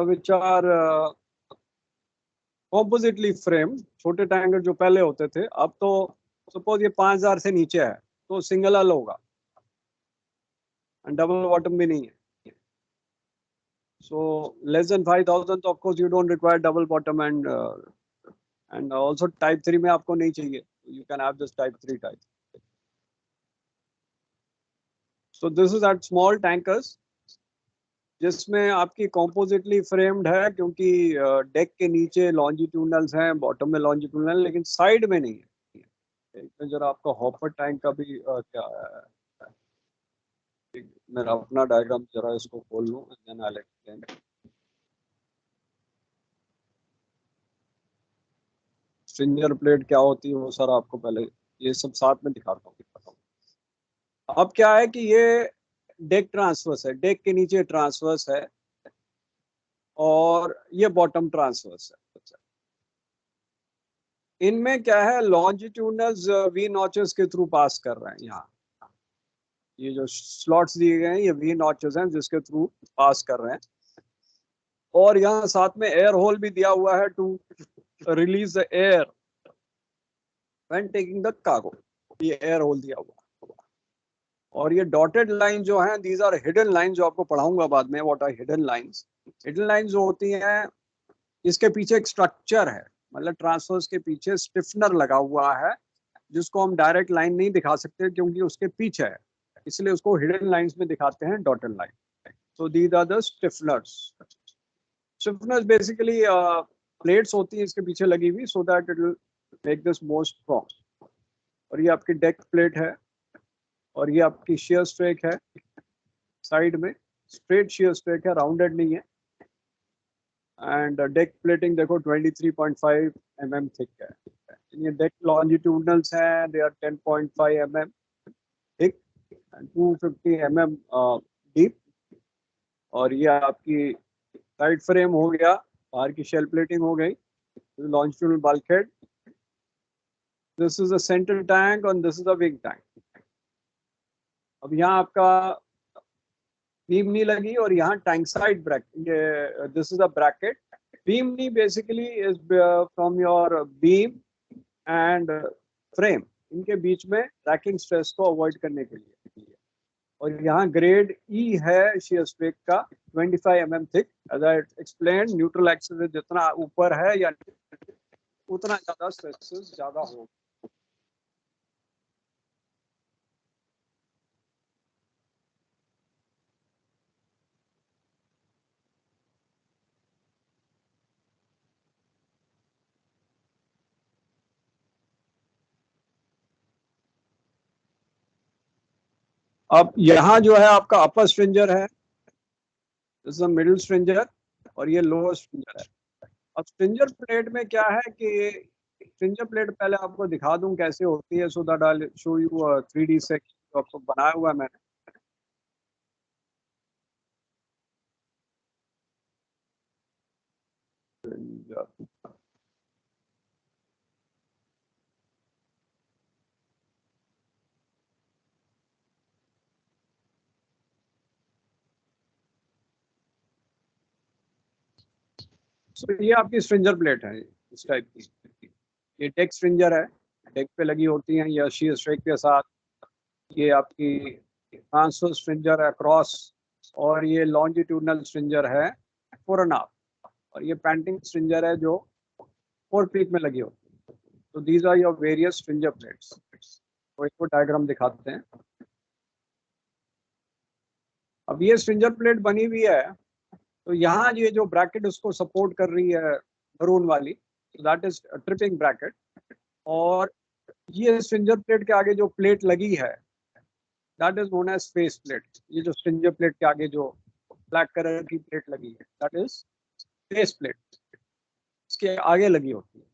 [SPEAKER 1] which are compositely framed. छोटे टैंकर जो पहले होते थे, अब तो सपोज ये 5000 से नीचे है तो सिंगल हल होगा एंड डबल बॉटम भी नहीं है. So less than 5000 तो of course you don't require double bottom and also type 3 में आपको नहीं चाहिए. You can have just type 3 type. So this is at small tankers. जिसमें आपकी कॉम्पोजिटली फ्रेम्ड है, क्योंकि डेक के नीचे लॉन्जिट्यूडनल्स हैं, बॉटम में लॉन्जिट्यूडनल, लेकिन साइड में नहीं है। इसमें जरा आपका हॉपर टैंक का भी क्या है, मेरा अपना डायग्राम जरा इसको खोल लूं, then I will explain. Stringer plate क्या होती है वो सर आपको पहले ये सब साथ में दिखाता हूँ। अब क्या है कि ये डेक ट्रांसवर्स है, डेक के नीचे ट्रांसवर्स है, और ये बॉटम ट्रांसवर्स है। इनमें क्या है, लॉन्जिट्यूडनल्स वी नॉचेस के थ्रू पास कर रहे हैं। यहाँ ये जो स्लॉट्स दिए गए हैं ये वी नॉचेस हैं जिसके थ्रू पास कर रहे हैं, और यहाँ साथ में एयर होल भी दिया हुआ है to release the air when taking the cargo. ये एयर होल दिया हुआ है। और ये डॉटेड लाइन जो है, दीज आर हिडन लाइन, जो आपको पढ़ाऊंगा बाद में what are hidden lines. Hidden line जो होती हैं, इसके पीछे एक स्ट्रक्चर है, मतलब ट्रांसफर्स के पीछे स्टिफनर लगा हुआ है, जिसको हम डायरेक्ट लाइन नहीं दिखा सकते क्योंकि उसके पीछे है, इसलिए उसको हिडन लाइंस में दिखाते हैं, dotted line. So these are the stiffeners. Stiffeners basically plates होती हैं इसके पीछे लगी हुई, so that it will make this more strong. और ये आपकी डेक प्लेट है, और ये आपकी शेयर स्ट्रेक है, साइड में स्ट्रेट शेयर स्ट्रेक है, राउंडेड नहीं है। एंड डेक प्लेटिंग देखो 23.5 mm थिक है। ये डेक लॉन्जिट्यूडनल्स हैं, they are 10.5 mm thick and 250 mm deep. और ये आपकी साइड फ्रेम हो गया, बाहर की शेल प्लेटिंग हो गई, longitudinal bulkhead. This is a centre tank और this is a wing tank. अब यहाँ आपका बीम नहीं लगी, और यहाँ टैंक साइड ब्रैकेट, ये this is a bracket. Beam नहीं basically is from your beam and frame, इनके बीच में रैकिंग स्ट्रेस को अवॉइड करने के लिए। और यहाँ ग्रेड ई है शेयर स्ट्रेक का, 25 mm thick. As I explain, neutral axis से जितना ऊपर है या उतना ज्यादा स्ट्रेसेस ज्यादा होगा। अब यहाँ जो है आपका अपर स्ट्रिंजर है, मिडिल स्ट्रिंजर, और ये लोअर स्ट्रिंजर है। अब स्ट्रिंजर प्लेट में क्या है कि स्ट्रिंजर प्लेट पहले आपको दिखा दूं कैसे होती है, so that I show you 3D section जो आपको बनाया हुआ है मैंने। So, ये आपकी स्ट्रिंजर प्लेट है इस टाइप की। ये डेक स्ट्रिंजर है, डेक पे लगी होती हैं या शीयर स्ट्रेक के साथ। ये आपकी ट्रांसफर स्ट्रिंजर है क्रॉस, और ये लॉन्जिट्यूडनल स्ट्रिंजर है 4.5, और ये पैंटिंग स्ट्रिंजर है जो 4 पीक में लगी होती है। तो these are your various stringer plates. तो इसको डायग्राम दिखाते हैं। अब ये स्ट्रिंजर प्लेट बनी हुई है, तो यहाँ ये जो ब्रैकेट उसको सपोर्ट कर रही है मरून वाली, दैट इज ट्रिपिंग ब्रैकेट। और ये स्ट्रिंजर प्लेट के आगे जो प्लेट लगी है, that is known as face plate. ये जो स्ट्रिंजर प्लेट के आगे जो ब्लैक कलर की प्लेट लगी है, दैट इज फेस प्लेट, इसके आगे लगी होती है।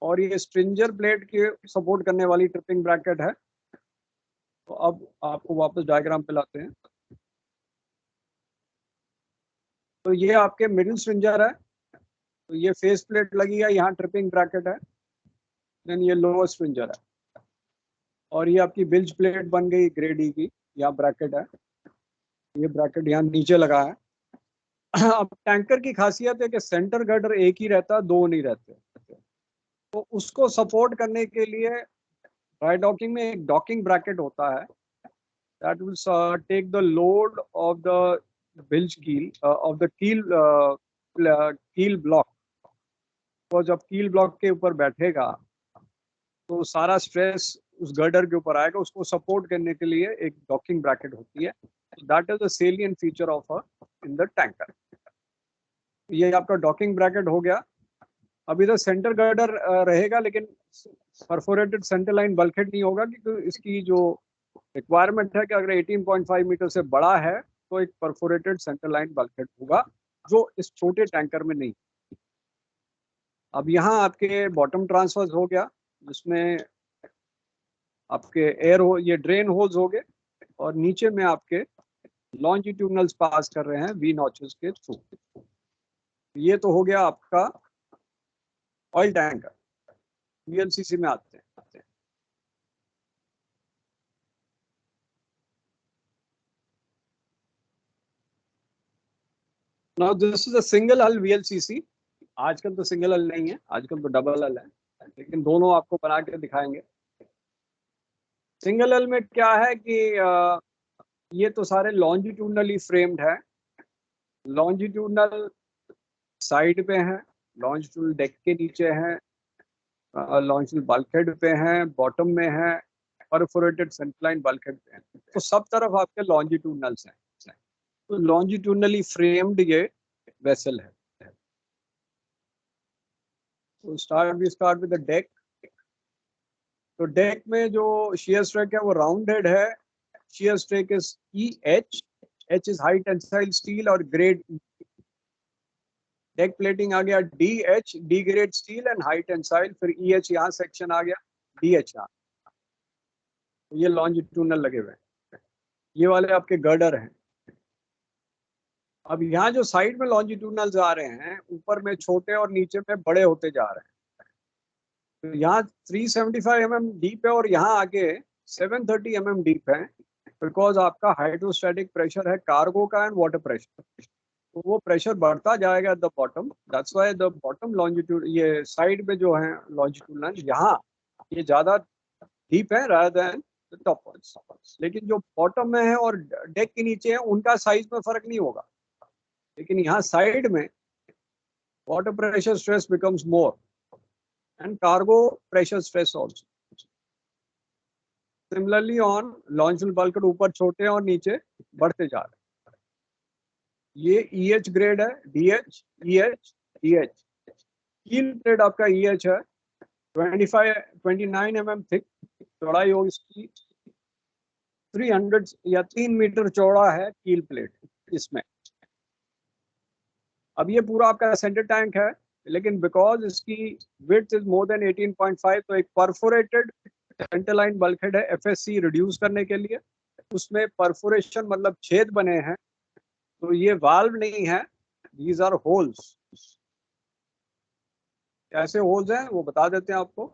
[SPEAKER 1] और ये स्ट्रिंजर प्लेट के सपोर्ट करने वाली ट्रिपिंग ब्रैकेट है। तो अब आपको वापस डायग्राम पे लाते हैं। तो ये आपके मिडिल स्ट्रिंजर है, तो ये फेस प्लेट लगी है, यहाँ ट्रिपिंग ब्रैकेट है, देन ये लोअर स्ट्रिंजर है, और ये आपकी बिल्ज प्लेट बन गई ग्रेड ई की, यहाँ ब्रैकेट है, ये ब्रैकेट यहाँ नीचे लगा है। अब टैंकर की खासियत है कि सेंटर गर्डर एक ही रहता, दो नहीं रहते। तो उसको सपोर्ट करने के लिए ड्राई डॉकिंग में एक डॉकिंग ब्रैकेट होता है, that will take the load of the bilge keel of the keel block। तो जब कील ब्लॉक के ऊपर बैठेगा तो सारा स्ट्रेस उस गर्डर के ऊपर आएगा, उसको सपोर्ट करने के लिए एक डॉकिंग ब्रैकेट होती है। That is the salient feature of a in the tanker. ये आपका डॉकिंग ब्रैकेट हो गया। अब इधर सेंटर गर्डर रहेगा, लेकिन परफोरेटेड सेंटर लाइन बल्कहेड नहीं होगा, क्योंकि इसकी जो रिक्वायरमेंट है कि अगर 18.5 मीटर से बड़ा है तो एक परफोरेटेड सेंटर लाइन बल्कहेड होगा, जो इस छोटे टैंकर में नहीं। अब यहाँ आपके बॉटम ट्रांसफर्स हो गया, जिसमें आपके एयर हो, ये ड्रेन होल्स हो गए, और नीचे में आपके लॉन्जिट्यूडनल्स पास कर रहे हैं वी नॉचेस के थ्रू। ये तो हो गया आपका ऑयल टैंकर। वीएलसीसी में आते हैं। Now this is a single हल वीएलसीसी। आजकल तो सिंगल हल नहीं है, आजकल तो डबल हल है, लेकिन दोनों आपको बना के दिखाएंगे। सिंगल हल में क्या है कि ये तो सारे लॉन्जिट्यूडनली फ्रेम्ड है। लॉन्जिट्यूडनल साइड पे है, लॉन्जिट्यूडनल डेक के नीचे है, लॉन्जिट्यूडनल बल्कहेड पे है, बॉटम में है, परफोरेटेड सेंटरलाइन बल्कहेड पे है। तो सब तरफ आपके लॉन्जिट्यूडनल्स हैं। तो लॉन्जिट्यूडनली फ्रेम्ड ये वेसल है। तो we start with the deck. तो डेक में जो शियर स्ट्रेक है वो राउंडेड है। Shear strake is EH। H is high tensile steel और ग्रेड। डेक प्लेटिंग आ गया DH, D grade steel and high tensile. फिर EH यहाँ सेक्शन आ गया, DH यहाँ। तो ये लॉन्जिट्यूडनल लगे हुए हैं। ये वाले आपके गर्डर हैं। अब यहाँ जो साइड में लॉन्जिट्यूडनल्स आ रहे हैं, ऊपर में छोटे और नीचे में बड़े होते जा रहे हैं। तो यहाँ 375 mm डीप है और यहाँ आके 730 mm डीप है, बिकॉज आपका हाइड्रोस्टैटिक प्रेशर है कार्गो का एंड वाटर प्रेशर। तो वो प्रेशर बढ़ता जाएगा at the bottom. That's why the bottom longitude, ये साइड में जो है लॉन्जिट्यूडनल, यहाँ ये ज्यादा डीप है rather than the top ones. लेकिन जो बॉटम में है और डेक के नीचे है, उनका साइज में फर्क नहीं होगा, लेकिन यहाँ साइड में water pressure stress becomes more and cargo pressure stress also. Similarly on longitudinal bulkhead, ऊपर छोटे और नीचे बढ़ते जा रहे हैं। ये EH ग्रेड है, DH, EH, DH। कील प्लेट आपका EH है, 29 mm थिक चौड़ाई होगी इसकी, 300 या 3 मीटर चौड़ा है कील प्लेट इसमें। अब ये पूरा आपका सेंटर टैंक है, लेकिन बिकॉज इसकी विड्थ इज मोर देन 18.5, तो एक परफोरेटेड सेंटर लाइन बल्कहेड है FSC रिड्यूस करने के लिए। उसमें परफोरेशन मतलब छेद बने हैं, तो ये वाल्व नहीं है, दीज आर होल्स। कैसे होल्स हैं वो बता देते हैं आपको।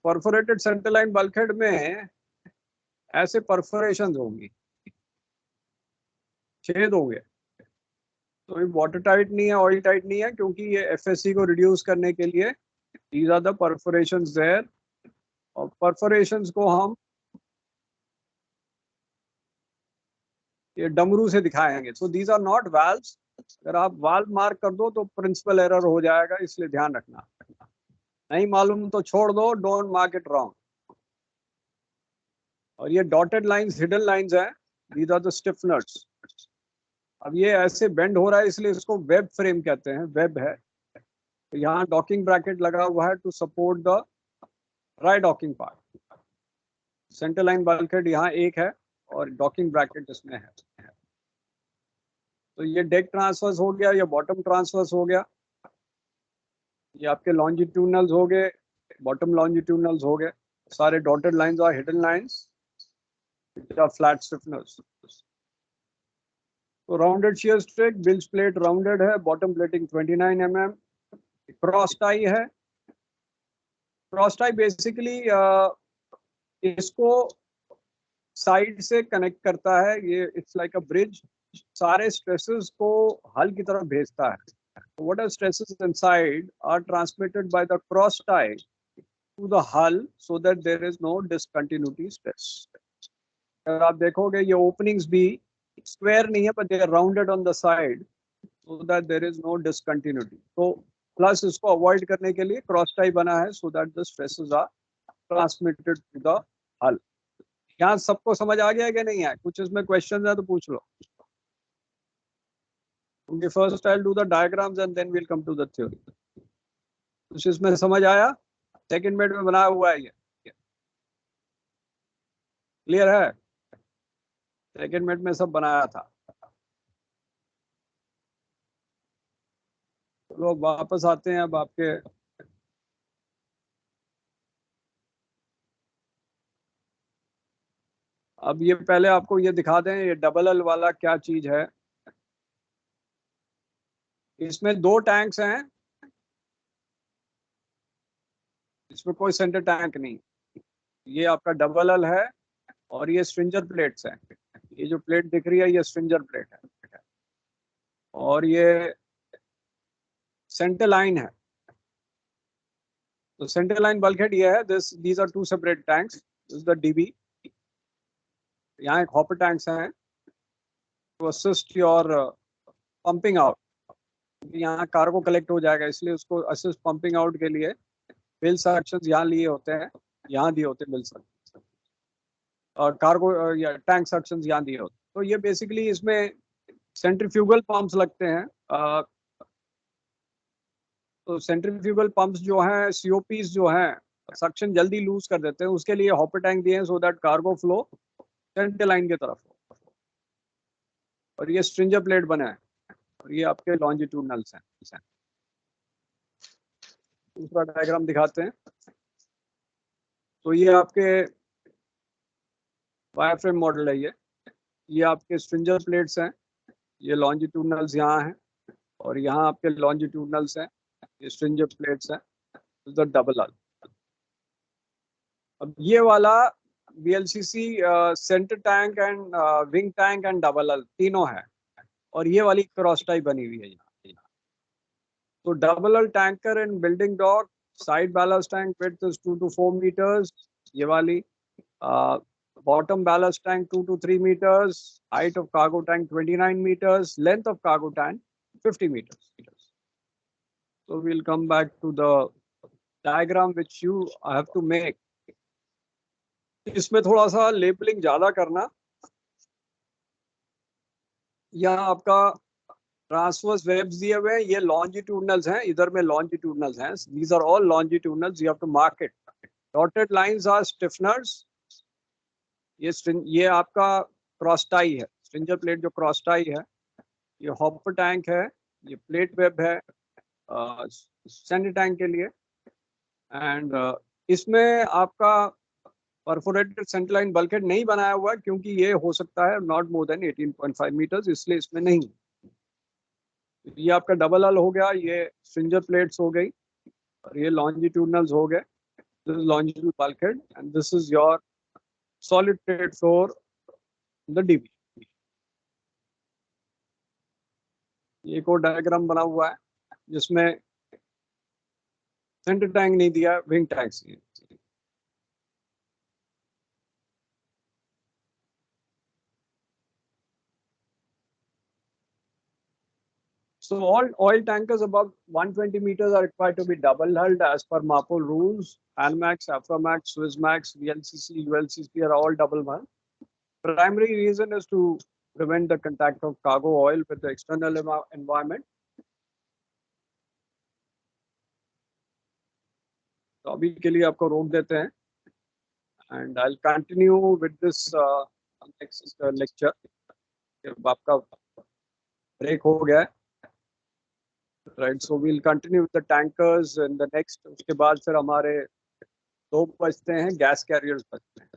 [SPEAKER 1] परफोरेटेड सेंटर लाइन बल्कहेड में ऐसे परफोरेशन होंगी, छेद होंगे। तो ये वाटर टाइट नहीं है, ऑयल टाइट नहीं है, क्योंकि ये FSC को रिड्यूस करने के लिए these are the perforations there. और परफोरेशंस को हम ये डमरू से दिखाएंगे। So these are not valves. अगर आप वाल्व मार्क कर दो तो प्रिंसिपल एरर हो जाएगा, इसलिए ध्यान रखना। नहीं मालूम तो छोड़ दो, डोंट मार्क इट रॉन्ग। और ये डॉटेड लाइंस हिडन लाइंस हैं, दीज आर द स्टिफनर्स। अब ये ऐसे बेंड हो रहा है, इसलिए इसको वेब फ्रेम कहते हैं, वेब है। तो यहाँ डॉकिंग ब्रैकेट लगा हुआ है to support the dry docking part. Centre line bulkhead यहाँ एक है और डॉकिंग ब्रैकेट इसमें है। तो ये डेक ट्रांसफर्स हो गया, ये बॉटम ट्रांसफर्स हो गया, ये आपके लॉन्जिट्यूडनल्स हो गए, बॉटम लॉन्जिट्यूडनल्स हो गए। सारे डॉटेड लाइंस और हिडन लाइंस फ्लैट स्टिफनर्स। तो rounded sheer strake, bilge plate rounded है, bottom plating 29 mm, cross tie है। क्रॉस टाई बेसिकली इसको साइड से कनेक्ट करता है, ये इट्स लाइक अ ब्रिज, सारे स्ट्रेसेस को हल की तरफ भेजता है। What are stresses inside are transmitted by the cross tie to the hull so that there is no discontinuity stress. अगर आप देखोगे ये ओपनिंग्स भी स्क्वायर नहीं है, but they are rounded on the side so that there is no discontinuity. तो plus इसको avoid करने के लिए क्रॉस टाई बना है so that the stresses are transmitted to the hull. यहाँ सबको समझ आ गया कि नहीं है? कुछ इसमें क्वेश्चन है तो पूछ लो। Okay, first I'll do the diagrams and then we'll come to the theory. कुछ इसमें समझ आया? सेकंड मिनट में बनाया हुआ है ये, क्लियर है? सेकंड मिनट में सब बनाया था। चलो वापस आते हैं अब आपके अब ये पहले आपको ये दिखा दें ये डबल एल वाला क्या चीज है। इसमें दो टैंक्स हैं, इसमें कोई सेंटर टैंक नहीं। ये आपका डबल एल है और ये स्ट्रिंजर प्लेट्स हैं। ये जो प्लेट दिख रही है ये स्ट्रिंजर प्लेट है और ये सेंटर लाइन है। तो सेंटर लाइन बल्कहेड ये है। These are two separate tanks. This is the DB. यहाँ एक हॉपर टैंक्स हैं to assist your pumping out. यहाँ कार्गो कलेक्ट हो जाएगा इसलिए उसको असिस्ट पंपिंग आउट के लिए बिल सक्शंस यहाँ लिए होते हैं, यहाँ दिए होते हैं बिल सक्शंस, और कार्गो या टैंक सक्शंस यहाँ दिए होते हैं। तो ये बेसिकली इसमें सेंट्रीफ्यूगल पंप्स लगते हैं। तो सेंट्रीफ्यूगल पंप्स जो हैं, सीओपीज जो हैं, सक्शन जल्दी लूज कर देते हैं, उसके लिए हॉपर टैंक दिए हैं so that cargo flow centre line की तरफ हो। और ये स्ट्रिंजर प्लेट बना है और ये आपके लॉन्जिट्यूडनल्स हैं। दूसरा डायग्राम दिखाते हैं। तो ये आपके वायरफ्रेम मॉडल है। ये आपके स्ट्रिंजर प्लेट्स हैं, ये लॉन्जिट्यूडनल्स यहाँ हैं और यहाँ आपके लॉन्जिट्यूडनल्स हैं, ये स्ट्रिंजर प्लेट्स हैं। The double L. अब ये वाला VLCC centre tank and wing tank and double L तीनों है और ये वाली क्रॉस टाइप बनी हुई है यहाँ। तो double hull tanker and building dock, side balance tank width is 2 to 4 meters, ये वाली bottom ballast tank 2 to 3 meters, height of cargo tank 29 meters, length of cargo tank 50 meters. So we'll come back to the diagram which you have to make. इसमें थोड़ा सा labelling ज्यादा करना। यहाँ आपका transverse webs दिए हुए हैं, ये लॉन्जिट्यूडनल्स हैं, इधर में लॉन्जिट्यूडनल्स हैं। These are all longitudinals. You have to mark it. Dotted lines are stiffeners. ये आपका क्रॉस टाई है, स्ट्रिंजर प्लेट जो क्रॉस टाई है। ये हॉपर टैंक है, ये प्लेट वेब है सेंटर टैंक के लिए। एंड इसमें आपका परफोरेटेड सेंटर लाइन बल्कहेड नहीं बनाया हुआ है क्योंकि ये हो सकता है नॉट मोर देन 18.5 मीटर्स, इसलिए इसमें नहीं। ये आपका डबल एल हो गया, ये स्ट्रिंजर प्लेट्स हो गई और ये लॉन्जिट्यूडनल्स हो गए। This is longitudinal bulkhead and this is your solid plate floor in the DB. एक और डायग्राम बना हुआ है जिसमें सेंटर टैंक नहीं दिया, विंग टैंक्स दिए। So all oil tankers above 120 meters are required to be double hulled as per MARPOL rules. Almax, Aframax, Suezmax, VLCC, ULCC are all double hulled. Primary reason is to prevent the contact of cargo oil with the external environment. तो अभी के लिए आपको रोक देते हैं and I'll continue with this next lecture. आपका break हो गया है, right? So we'll continue with the tankers and the next. उसके बाद फिर हमारे 2 बजते हैं, गैस कैरियर्स बजते हैं।